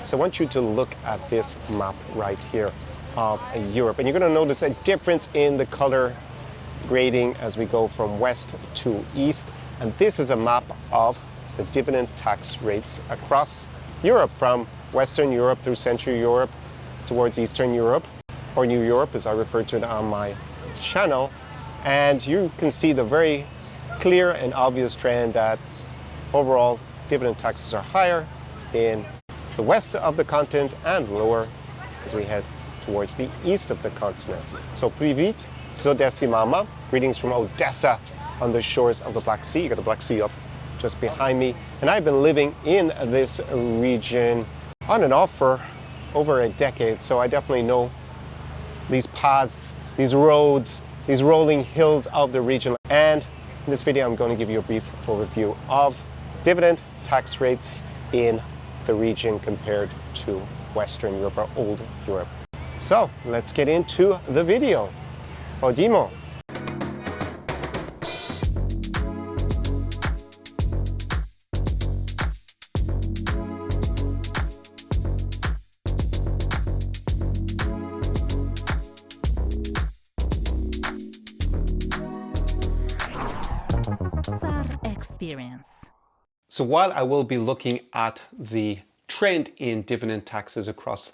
So I want you to look at this map right here of Europe, and you're going to notice a difference in the color grading as we go from west to east. And this is a map of the dividend tax rates across Europe, from Western Europe through Central Europe towards Eastern Europe, or New Europe as I refer to it on my channel. And you can see the very clear and obvious trend that overall dividend taxes are higher in the west of the continent and lower as we head towards the east of the continent. So Privit, Zodesi Mama, greetings from Odessa on the shores of the Black Sea. You got the Black Sea up just behind me. And I've been living in this region on and off for over a decade, so I definitely know these paths, these roads, these rolling hills of the region. And in this video, I'm going to give you a brief overview of dividend tax rates in the region compared to Western Europe or Old Europe. So let's get into the video. Odimo. SAR Experience. So while I will be looking at the trend in dividend taxes across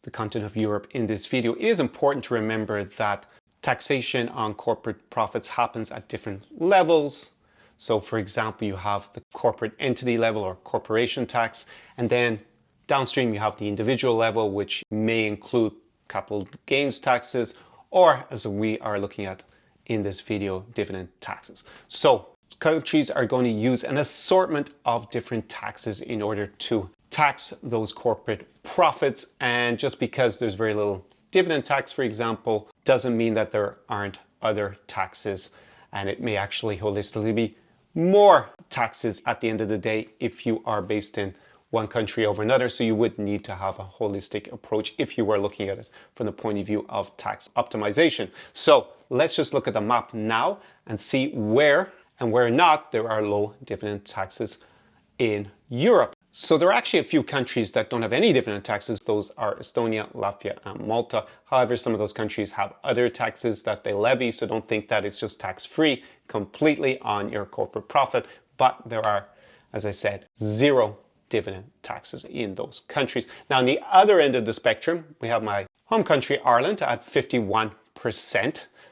the continent of Europe in this video, it is important to remember that taxation on corporate profits happens at different levels. So for example, you have the corporate entity level or corporation tax, and then downstream you have the individual level, which may include capital gains taxes, or as we are looking at in this video, dividend taxes. So countries are going to use an assortment of different taxes in order to tax those corporate profits. And just because there's very little dividend tax, for example, doesn't mean that there aren't other taxes. And it may actually holistically be more taxes at the end of the day if you are based in one country over another. So you would need to have a holistic approach if you were looking at it from the point of view of tax optimization. So let's just look at the map now and see where and where not there are low dividend taxes in Europe. So there are actually a few countries that don't have any dividend taxes. Those are Estonia, Latvia, and Malta. However, some of those countries have other taxes that they levy, so don't think that it's just tax-free completely on your corporate profit. But there are, as I said, zero dividend taxes in those countries. Now, on the other end of the spectrum, we have my home country, Ireland, at 51%.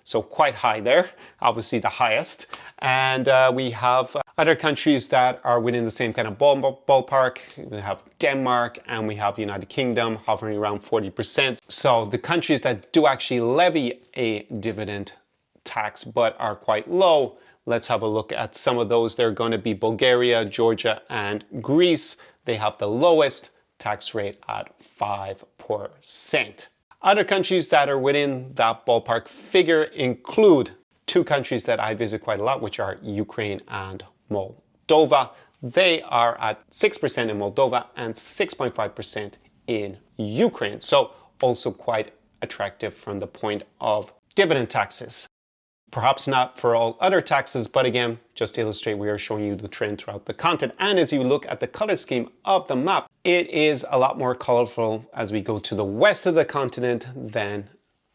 So quite high there, obviously the highest. And we have other countries that are within the same kind of ballpark. We have Denmark and we have the United Kingdom hovering around 40%. So the countries that do actually levy a dividend tax but are quite low, let's have a look at some of those. They're going to be Bulgaria, Georgia, and Greece. They have the lowest tax rate at 5%. Other countries that are within that ballpark figure include two countries that I visit quite a lot, which are Ukraine and Moldova. They are at 6% in Moldova and 6.5% in Ukraine. So also quite attractive from the point of dividend taxes. Perhaps not for all other taxes, but again, just to illustrate, we are showing you the trend throughout the continent. And as you look at the color scheme of the map, it is a lot more colorful as we go to the west of the continent than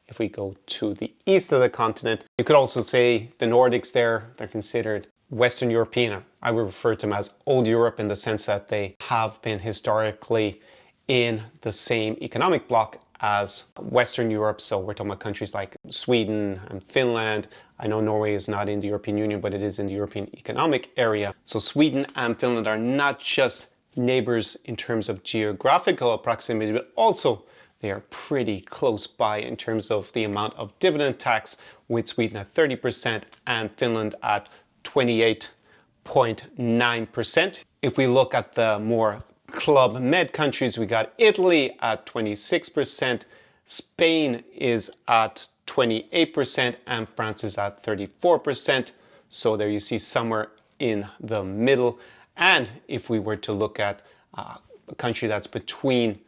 if we go to the east of the continent. You could also say the Nordics there, they're considered Western European. I would refer to them as Old Europe in the sense that they have been historically in the same economic bloc as Western Europe. So we're talking about countries like Sweden and Finland. I know Norway is not in the European Union, but it is in the European Economic Area. So Sweden and Finland are not just neighbors in terms of geographical proximity, but also they are pretty close by in terms of the amount of dividend tax, with Sweden at 30% and Finland at 28.9%. If we look at the more Club Med countries, we got Italy at 26%, Spain is at 28%, and France is at 34%. So there you see somewhere in the middle. And if we were to look at a country that's between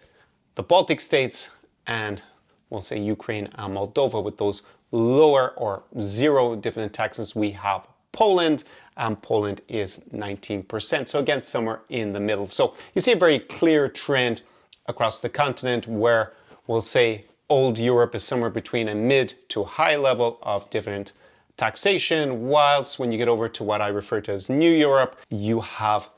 the Baltic states and we'll say Ukraine and Moldova with those lower or zero dividend taxes, we have Poland, and Poland is 19%. So again, somewhere in the middle. So you see a very clear trend across the continent, where we'll say old Europe is somewhere between a mid to high level of dividend taxation, whilst when you get over to what I refer to as New Europe, you have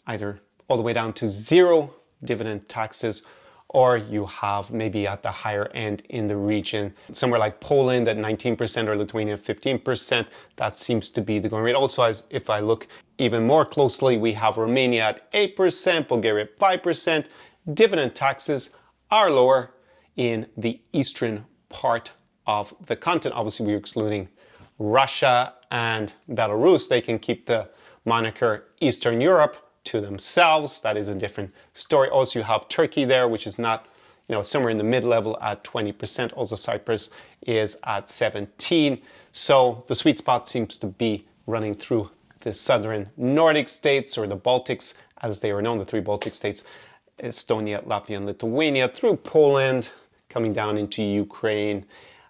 either all the way down to zero dividend taxes, or you have maybe at the higher end in the region, somewhere like Poland at 19% or Lithuania at 15%. That seems to be the going rate. Also, as if I look even more closely, we have Romania at 8%, Bulgaria at 5%. Dividend taxes are lower in the eastern part of the continent. Obviously, we're excluding Russia and Belarus. They can keep the moniker Eastern Europe to themselves. That is a different story. Also, you have Turkey there, which is not, somewhere in the mid-level at 20%. Also, Cyprus is at 17%. So the sweet spot seems to be running through the southern Nordic states, or the Baltics, as they are known, the three Baltic states, Estonia, Latvia, and Lithuania, through Poland, coming down into Ukraine,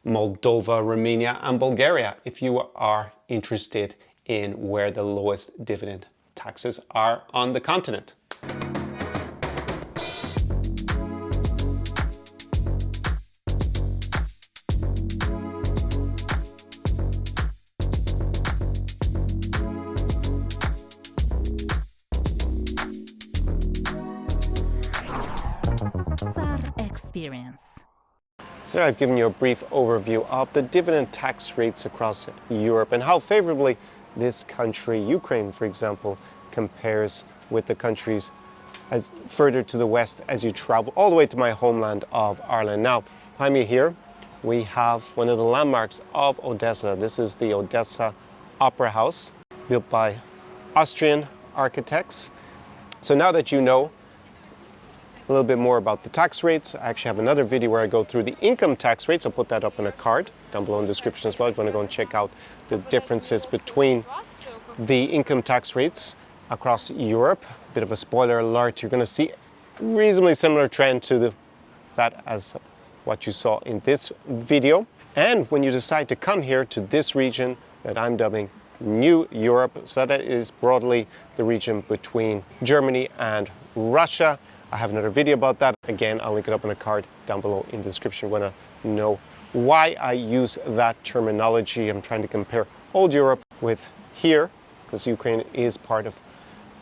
Moldova, Romania, and Bulgaria, if you are interested in where the lowest dividend taxes are on the continent. SAR Experience. So I've given you a brief overview of the dividend tax rates across Europe and how favorably this country, Ukraine, for example, compares with the countries as further to the west as you travel all the way to my homeland of Ireland. Now, behind me here, we have one of the landmarks of Odessa. This is the Odessa Opera House, built by Austrian architects. So now that you know a little bit more about the tax rates, I actually have another video where I go through the income tax rates. I'll put that up in a card down below in the description as well if you want to go and check out the differences between the income tax rates across Europe. Bit of a spoiler alert, you're going to see a reasonably similar trend to that as what you saw in this video. And when you decide to come here to this region that I'm dubbing New Europe, so that is broadly the region between Germany and Russia. I have another video about that. Again, I'll link it up in a card down below in the description. Want to know why I use that terminology. I'm trying to compare old Europe with here, because Ukraine is part of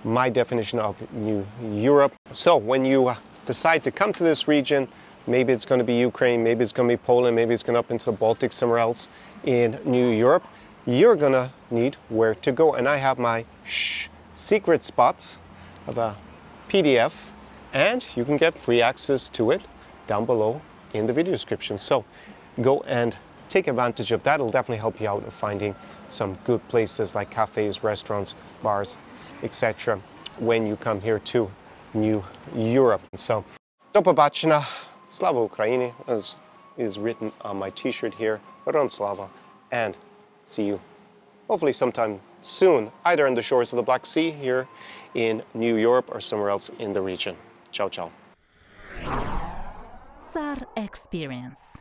my definition of New Europe. So when you decide to come to this region, maybe it's going to be Ukraine, maybe it's going to be Poland, maybe it's going up into the Baltic, somewhere else in New Europe, you're going to need where to go. And I have my secret spots of a PDF, and you can get free access to it down below in the video description. So go and take advantage of that. It'll definitely help you out in finding some good places like cafes, restaurants, bars, etc. when you come here to New Europe. So, do побачення, Slava Ukraini, as is written on my t-shirt here, Ron Slava, and see you hopefully sometime soon, either on the shores of the Black Sea here in New Europe or somewhere else in the region. Ciao, ciao. SAR Experience.